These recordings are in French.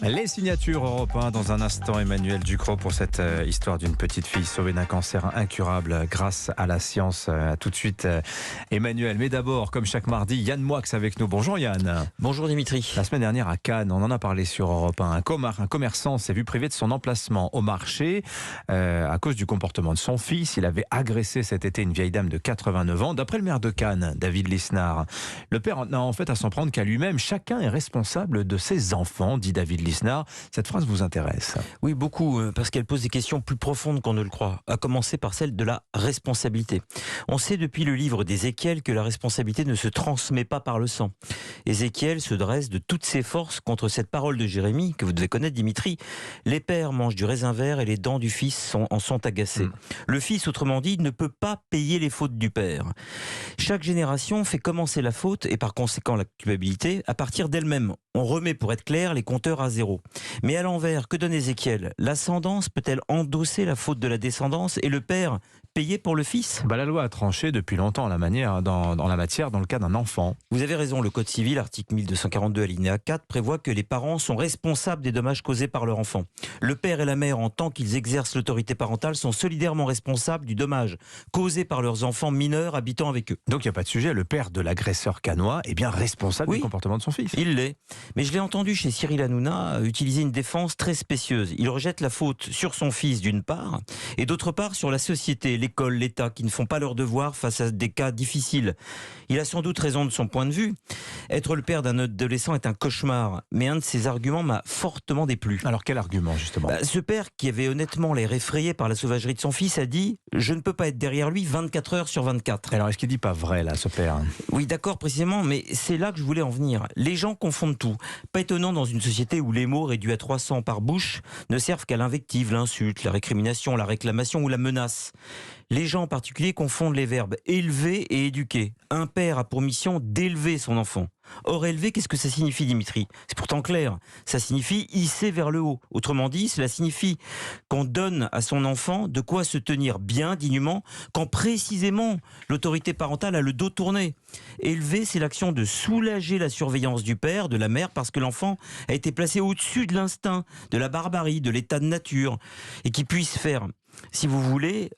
Les signatures Europe 1 dans un instant. Emmanuel Ducrot pour cette histoire d'une petite fille sauvée d'un cancer incurable grâce à la science. À tout de suite Emmanuel. Mais d'abord, comme chaque mardi, Yann Moix avec nous. Bonjour Yann. Bonjour Dimitri. La semaine dernière à Cannes, on en a parlé sur Europe 1. Un commerçant s'est vu privé de son emplacement au marché à cause du comportement de son fils. Il avait agressé cet été une vieille dame de 89 ans. D'après le maire de Cannes, David Lisnard, le père n'a en fait à s'en prendre qu'à lui-même. Chacun est responsable de ses enfants, dit David Lisnard. Cette phrase vous intéresse? Oui, beaucoup, parce qu'elle pose des questions plus profondes qu'on ne le croit, à commencer par celle de la responsabilité. On sait depuis le livre d'Ézéchiel que la responsabilité ne se transmet pas par le sang. Ézéchiel se dresse de toutes ses forces contre cette parole de Jérémie, que vous devez connaître Dimitri. Les pères mangent du raisin vert et les dents du fils en sont agacées. Le fils, autrement dit, ne peut pas payer les fautes du père. Chaque génération fait commencer la faute et par conséquent la culpabilité à partir d'elle-même. On remet, pour être clair, les compteurs à zéro. Mais à l'envers, que donne Ézéchiel? L'ascendance peut-elle endosser la faute de la descendance et le père payer pour le fils? La loi a tranché depuis longtemps dans la matière dans le cas d'un enfant. Vous avez raison, le Code civil, article 1242 alinéa 4, prévoit que les parents sont responsables des dommages causés par leur enfant. Le père et la mère, en tant qu'ils exercent l'autorité parentale, sont solidairement responsables du dommage causé par leurs enfants mineurs habitant avec eux. Donc il n'y a pas de sujet, le père de l'agresseur cannois est bien responsable du comportement de son fils. Il l'est. Mais je l'ai entendu chez Cyril Hanouna utiliser une défense très spécieuse. Il rejette la faute sur son fils d'une part, et d'autre part sur la société, l'école, l'État, qui ne font pas leur devoir face à des cas difficiles. Il a sans doute raison de son point de vue. Être le père d'un adolescent est un cauchemar, mais un de ses arguments m'a fortement déplu. Alors quel argument justement? Ce père, qui avait honnêtement l'air effrayé par la sauvagerie de son fils, a dit « Je ne peux pas être derrière lui 24 heures sur 24 ». Alors est-ce qu'il dit pas vrai là, ce père? Oui, d'accord, précisément, mais c'est là que je voulais en venir. Les gens confondent tout. Pas étonnant dans une société où les mots réduits à 300 par bouche ne servent qu'à l'invective, l'insulte, la récrimination, la réclamation ou la menace. Les gens en particulier confondent les verbes élever et éduquer. Un père a pour mission d'élever son enfant. Or, élever, qu'est-ce que ça signifie, Dimitri? C'est pourtant clair. Ça signifie hisser vers le haut. Autrement dit, cela signifie qu'on donne à son enfant de quoi se tenir bien, dignement, quand précisément l'autorité parentale a le dos tourné. Élever, c'est l'action de soulager la surveillance du père, de la mère, parce que l'enfant a été placé au-dessus de l'instinct, de la barbarie, de l'état de nature, et qui puisse faire, si vous voulez,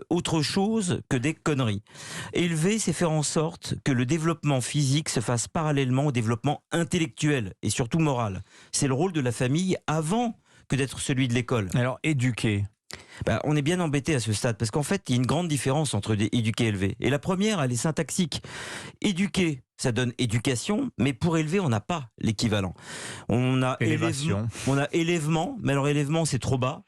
autre chose que des conneries. Élever, c'est faire en sorte que le développement physique se fasse parallèlement au développement intellectuel et surtout moral. C'est le rôle de la famille avant que d'être celui de l'école. Alors éduquer, on est bien embêté à ce stade parce qu'en fait, il y a une grande différence entre éduquer et élever. Et la première, elle est syntaxique. Éduquer, ça donne éducation, mais pour élever, on n'a pas l'équivalent. On a élévation. On a élèvement, mais alors élèvement, c'est trop bas.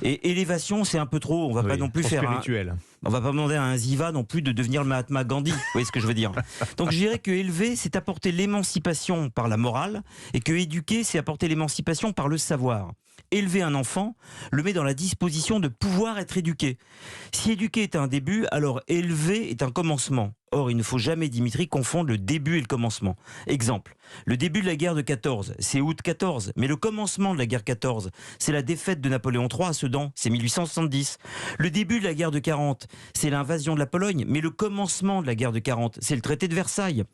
Et élévation, c'est un peu trop. On va pas non plus faire spirituel. On va pas demander à un Ziva non plus de devenir le Mahatma Gandhi. Vous voyez ce que je veux dire? Donc je dirais que élever, c'est apporter l'émancipation par la morale, et que éduquer, c'est apporter l'émancipation par le savoir. Élever un enfant le met dans la disposition de pouvoir être éduqué. Si éduquer est un début, alors élever est un commencement. Or, il ne faut jamais, Dimitri, confondre le début et le commencement. Exemple, le début de la guerre de 14, c'est août 14, mais le commencement de la guerre 14, c'est la défaite de Napoléon III à Sedan, c'est 1870. Le début de la guerre de 40, c'est l'invasion de la Pologne, mais le commencement de la guerre de 40, c'est le traité de Versailles.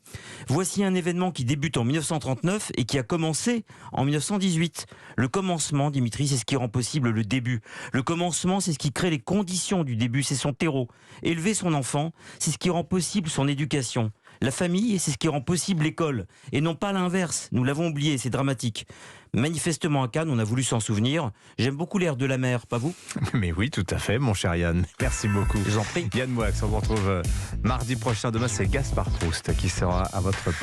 Voici un événement qui débute en 1939 et qui a commencé en 1918. Le commencement, Dimitri, c'est ce qui rend possible le début. Le commencement, c'est ce qui crée les conditions du début, c'est son terreau. Élever son enfant, c'est ce qui rend possible son éducation. La famille, c'est ce qui rend possible l'école. Et non pas l'inverse. Nous l'avons oublié, c'est dramatique. Manifestement à Cannes, on a voulu s'en souvenir. J'aime beaucoup l'air de la mer, pas vous? Mais oui, tout à fait, mon cher Yann. Merci beaucoup. Je vous en prie. Yann Moix, on vous retrouve mardi prochain. Demain, c'est Gaspard Proust qui sera à votre place.